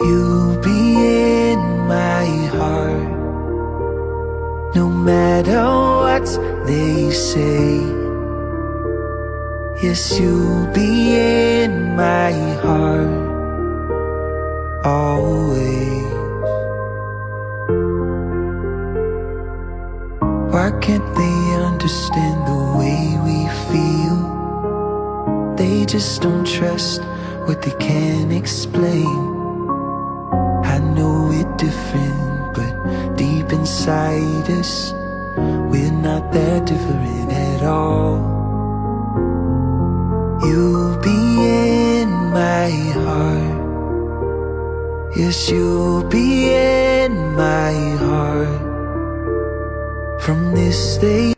You'll be in my heart, no matter what they say. Yes, you'll be in my heart, always. Why can't they understand the way we feel? They just don't trust what they can't explain. I know we're different, but deep inside us, we're not that different at all. You'll be in my heart. Yes, you'll be in my heart. From this day